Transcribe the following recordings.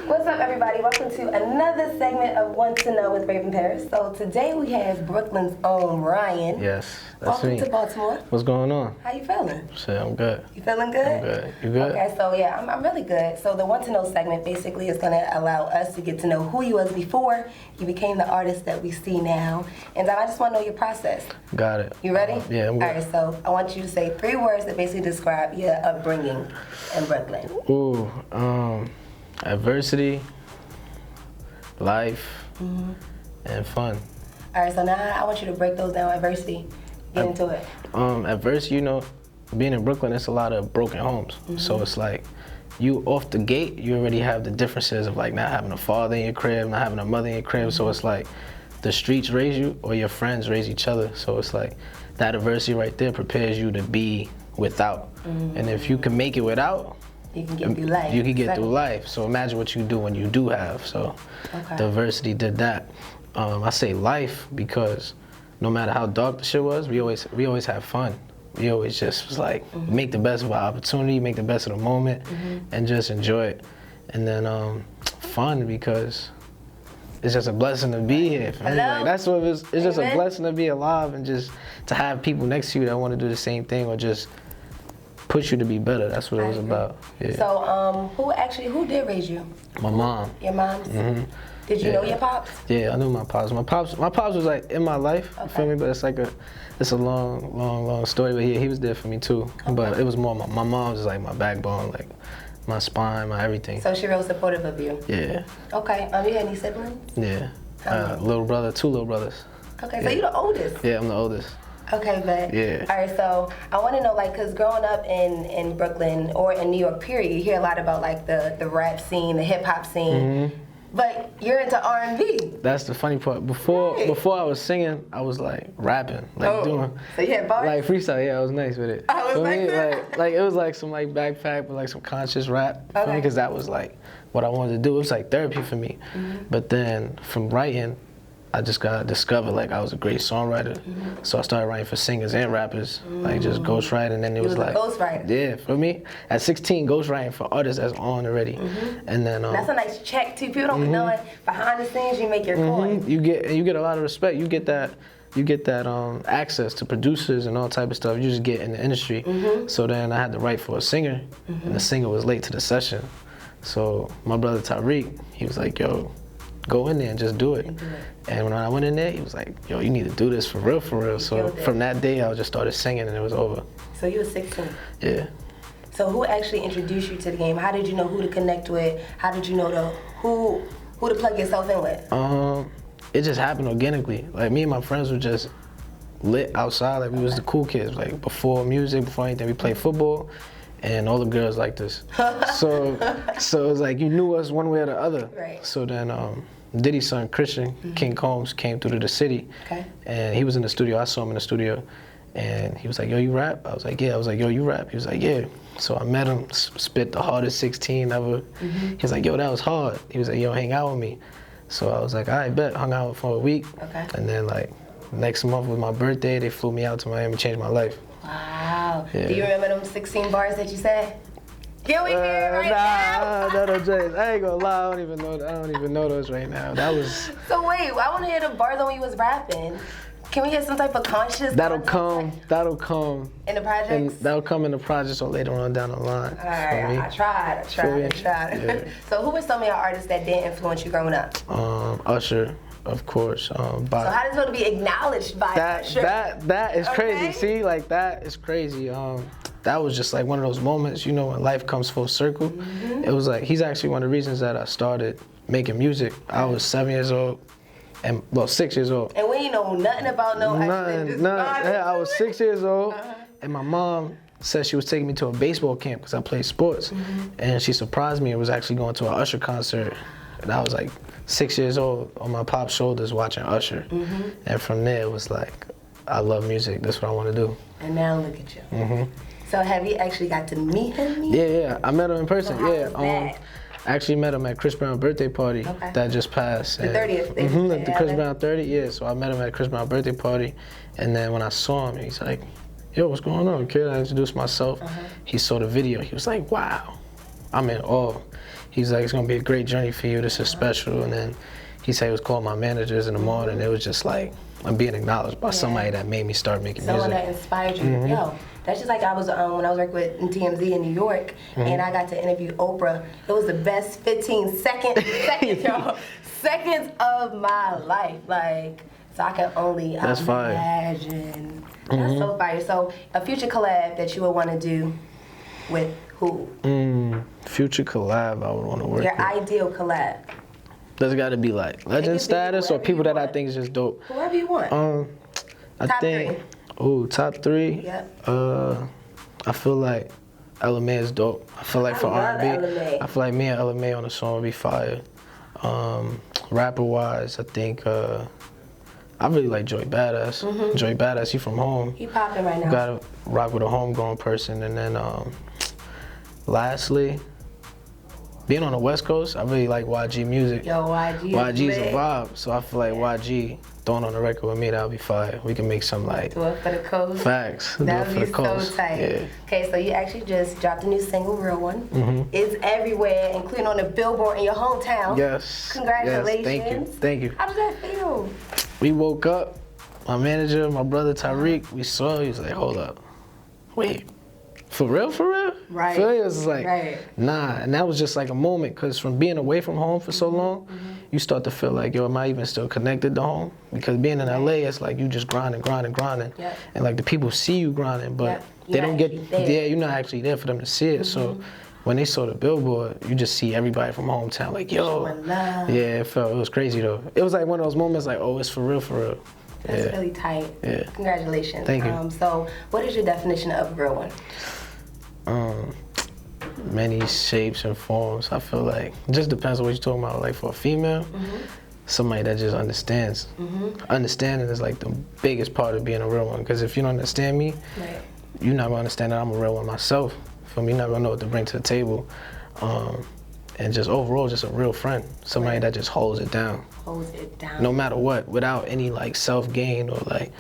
What's up, everybody? Welcome to another segment of Want to Know with Raven Paris. So today we have Brooklyn's own Ryan. Yes, that's Welcome me. to Baltimore. What's going on? How you feeling? Shit, I'm good. You feeling good? I'm good. You good? Okay, so yeah, I'm really good. So the Want to Know segment basically is going to allow us to get to know who you was before you became the artist that we see now. And I just want to know your process. Got it. You ready? Yeah, I'm good. All right, so I want you to say 3 words that basically describe your upbringing in Brooklyn. Ooh, adversity, life, and fun. All right, so now I want you to break those down. Adversity. Get into it. Adversity, being in Brooklyn, it's a lot of broken homes. So it's like, you off the gate, you already have the differences of like not having a father in your crib, not having a mother in your crib. So it's like, the streets raise you or your friends raise each other. So it's like, that adversity right there prepares you to be without. And if you can make it without, you can get through life. You can get through life. So imagine what you do when you do have. So the adversity did that. I say life because no matter how dark the shit was, we always have fun. We always just was like make the best of our opportunity, make the best of the moment, and just enjoy it. And then fun because it's just a blessing to be here. Like, that's what it's just a blessing to be alive and just to have people next to you that want to do the same thing or just push you to be better. That's what it was about. Yeah. So, who did raise you? My mom. Your mom? Did you know your pops? Yeah, I knew my pops. My pops was like in my life. You feel me? But it's a long story. But he was there for me too. But it was more my mom was like my backbone, like my spine, my everything. So she real supportive of you. Yeah. Okay. You had any siblings? Yeah. Little brother, 2 little brothers. Okay, so you the oldest? Yeah, I'm the oldest. Okay, but all right, so I want to know, like, because growing up in Brooklyn or in New York, period, you hear a lot about like the rap scene, the hip hop scene, but you're into R&B. That's the funny part. Before I was singing, I was like rapping, like doing. So you had bars? Like freestyle, yeah, I was nice with it. I was like that? Like it was like some like backpack, but like some conscious rap. Okay. Because that was like what I wanted to do. It was like therapy for me. But then from writing, I just got discovered like I was a great songwriter. So I started writing for singers and rappers, like just ghostwriting. And then it was like a ghostwriter. Yeah, for me. At 16, ghostwriting for artists that's on already. And then that's a nice check too. People don't know it. Behind the scenes, you make your coin. You get a lot of respect. You get that access to producers and all type of stuff you just get in the industry. So then I had to write for a singer, and the singer was late to the session. So my brother Tariq, he was like, yo, go in there and just do it. And when I went in there, he was like, yo, you need to do this for real, for real. So from that day, I just started singing and it was over. So you were 16? Yeah. So who actually introduced you to the game? How did you know who to connect with? How did you know who to plug yourself in with? It just happened organically. Like me and my friends were just lit outside. Like we was the cool kids. Like before music, before anything, we played football. And all the girls liked us. So it was like you knew us one way or the other. Right. So then Diddy's son, Christian, King Combs, came through to the city. And he was in the studio. I saw him in the studio. And he was like, yo, you rap? I was like, yeah. I was like, yo, you rap? He was like, yeah. So I met him, spit the hardest 16 ever. He was like, yo, that was hard. He was like, yo, hang out with me. So I was like, all right, bet. Hung out for a week. And then like next month was my birthday. They flew me out to Miami, changed my life. Wow. Yeah. Do you remember them 16 bars that you said? Can we hear it right now? No, James. I ain't gonna lie. I don't even know those right now. That was. So wait, I want to hear the bars when you was rapping. Can we get some type of conscious? That'll come. In the projects? That'll come in the projects or later on down the line. All right, I tried. Yeah. So who were some of your artists that did influence you growing up? Usher. Of course. So how does it feel to be acknowledged by Usher? That is crazy. See, like that is crazy. That was just like one of those moments, when life comes full circle. It was like he's actually one of the reasons that I started making music. I was 7 years old, 6 years old. And we ain't know nothing about nothing. Yeah, I was 6 years old, and my mom said she was taking me to a baseball camp because I played sports, and she surprised me and was actually going to an Usher concert. And I was like 6 years old on my pop's shoulders watching Usher. And from there it was like, I love music, that's what I want to do. And now look at you. So have you actually got to meet him? Yeah, I met him in person. So how was that? I actually met him at Chris Brown's birthday party that just passed. The 30th. The Chris Brown 30, yeah. So I met him at Chris Brown's birthday party. And then when I saw him, he's like, yo, what's going on, kid? I introduced myself. He saw the video. He was like, wow, I'm in awe. He's like, it's gonna be a great journey for you. This is special. And then he said he was calling my managers in the morning. It was just like, I'm being acknowledged by somebody that made me start making music. Someone that inspired you. Yo, that's just like I was when I was working with TMZ in New York, and I got to interview Oprah. It was the best 15 seconds, yo, seconds of my life. Like, so I can only imagine. That's so fire. So a future collab that you would want to do with who? Future collab I would want to work with. Your ideal collab. Does it got to be like legend status or people that I think is just dope? Whoever you want. I think. Ooh, top 3. Yep. I feel like LMA is dope. I feel like for R&B, LMA. I feel like me and LMA on a song would be fire. Rapper wise, I think I really like Joy Badass. Joy Badass, he from home. He popping right now. You gotta rock with a homegrown person, and then lastly, being on the West Coast, I really like YG music. Yo, YG's a vibe, so I feel like YG throwing on the record with me, that'll be fire. We can make some like do it for the coast. Facts. That would be so tight. Yeah. Okay, so you actually just dropped a new single, Real One. It's everywhere, including on the Billboard in your hometown. Yes. Congratulations. Yes, thank you. How does that feel? We woke up, my manager, my brother Tyreek, we saw, he was like, hold up, wait, for real, for real? Right. So it was like, nah, and that was just like a moment, because from being away from home for so long, you start to feel like, yo, am I even still connected to home? Because being in LA, it's like you just grinding. Yep. And like the people see you grinding, but they don't get, you're not actually there for them to see it. So when they saw the Billboard, you just see everybody from hometown like, yo. Yeah, it was crazy though. It was like one of those moments like, oh, it's for real, for real. That's really tight. Yeah. Congratulations. Thank you. So what is your definition of a real one? Many shapes and forms. I feel like it just depends on what you're talking about. Like for a female, somebody that just understands. Understanding is like the biggest part of being a real one. Because if you don't understand me, you're not gonna understand that I'm a real one myself. For me, you're not gonna know what to bring to the table. And just overall, just a real friend. Somebody that just holds it down. Holds it down. No matter what, without any like self-gain or like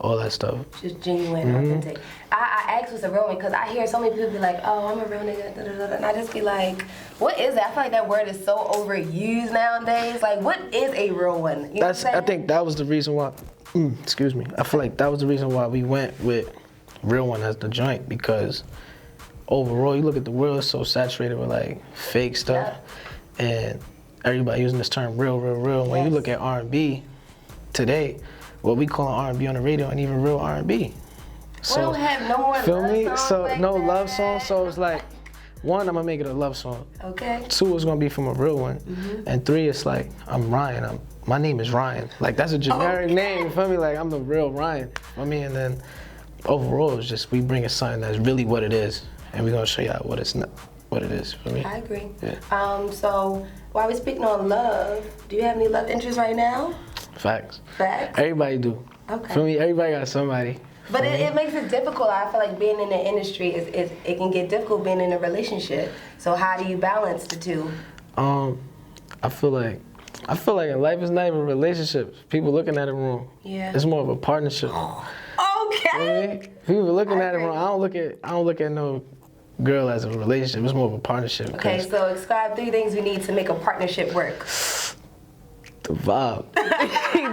all that stuff. Just genuine, authentic. I ask what's a real one because I hear so many people be like, oh, I'm a real nigga, da, da, da, da. And I just be like, what is that? I feel like that word is so overused nowadays. Like, what is a real one? You know what I'm I think that was the reason why, excuse me, I feel like that was the reason why we went with Real One as the joint, because overall, you look at the world, it's so saturated with like fake stuff, and everybody using this term real. When you look at R&B today, what we call R&B on the radio ain't even real R&B. So, we don't have no more love songs like no that. love songs. So it's like, one, I'm gonna make it a love song. Okay. 2, it's gonna be from a real one. And 3, it's like, I'm Ryan. My name is Ryan. Like that's a generic name. You feel me? Like I'm the real Ryan. I mean, and then overall, it's just we bring a sign that's really what it is, and we're gonna show you what it's not, what it is for me. I agree. Yeah. So while we're speaking on love, do you have any love interests right now? Facts. Facts? Everybody do. Okay. For me, everybody got somebody. But it makes it difficult. I feel like being in the industry, it can get difficult being in a relationship. So how do you balance the two? I feel like in life it's not even relationships. People looking at it wrong. Yeah. It's more of a partnership. Okay. People looking at it wrong. I don't look at no girl as a relationship. It's more of a partnership. Okay, so describe 3 things we need to make a partnership work. The vibe.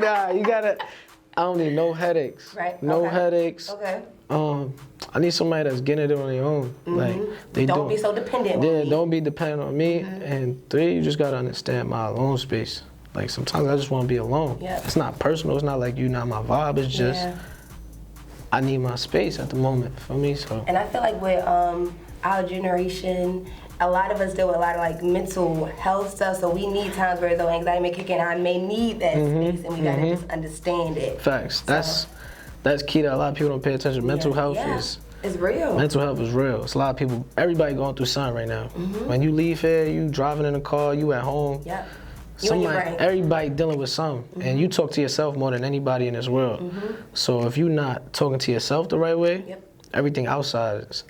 Nah, you gotta. I don't need no headaches. Right. No headaches. Okay. I need somebody that's getting it on their own. Like they don't be so dependent on me. Don't be dependent on me. And 3, you just gotta understand my alone space. Like sometimes I just want to be alone. It's not personal. It's not like you not my vibe. It's just I need my space at the moment for me. So. And I feel like with our generation, a lot of us deal with a lot of like mental health stuff, so we need times where the anxiety may kick in. I may need that space, and we gotta just understand it. Facts. That's key that a lot of people don't pay attention. Mental health is it's real. Mental health is real. It's a lot of people. Everybody going through something right now. When you leave here, you driving in a car, you at home. Everybody dealing with something, and you talk to yourself more than anybody in this world. So if you're not talking to yourself the right way, everything outside is,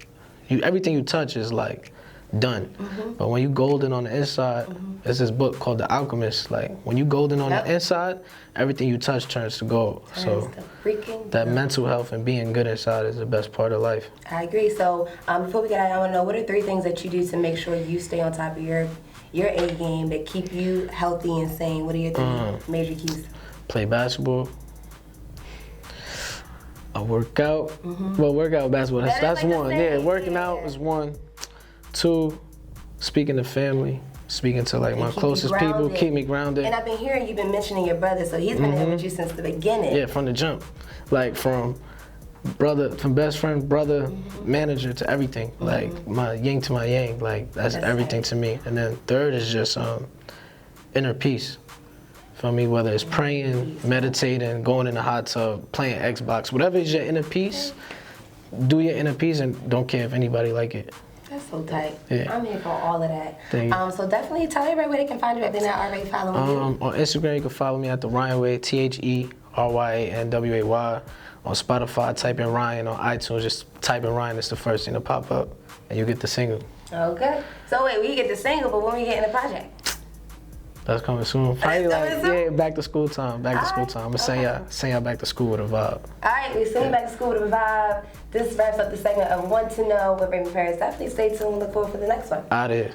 everything you touch is like done. But when you golden on the inside, there's this book called The Alchemist. Like when you golden on the inside, everything you touch turns to gold. So that mental health and being good inside is the best part of life. I agree. So before we get out, I want to know, what are 3 things that you do to make sure you stay on top of your A game that keep you healthy and sane? What are your three major keys? Play basketball. I work out. Well, workout, basketball. That's like one. Yeah, working out is one. Two, speaking to family. Speaking to like my closest people, keep me grounded. And I've been hearing you've been mentioning your brother, so he's been there with you since the beginning. Yeah, from the jump. Like from best friend, brother, manager to everything. Like my yin to my yang. Like that's everything to me. And then third is just inner peace. For me, whether it's praying, meditating, going in the hot tub, playing Xbox, whatever is your inner peace, do your inner peace and don't care if anybody like it. That's so tight. Yeah. I'm here for all of that. Thank you. So definitely tell everybody where they can find you if they're not already following you. On Instagram, you can follow me at the Ryan Way, TheRyanWay. On Spotify, type in Ryan. On iTunes, just type in Ryan. It's the first thing to pop up, and you get the single. Okay. So wait, we get the single, but when we get in the project? That's coming soon. Probably That's coming soon? back to school time. Back to school time. I'm gonna send y'all back to school with a vibe. All right, we send you back to school with a vibe. This wraps up the segment of Want to Know with Raymond Paris. Definitely stay tuned. Look forward for the next one. Out here.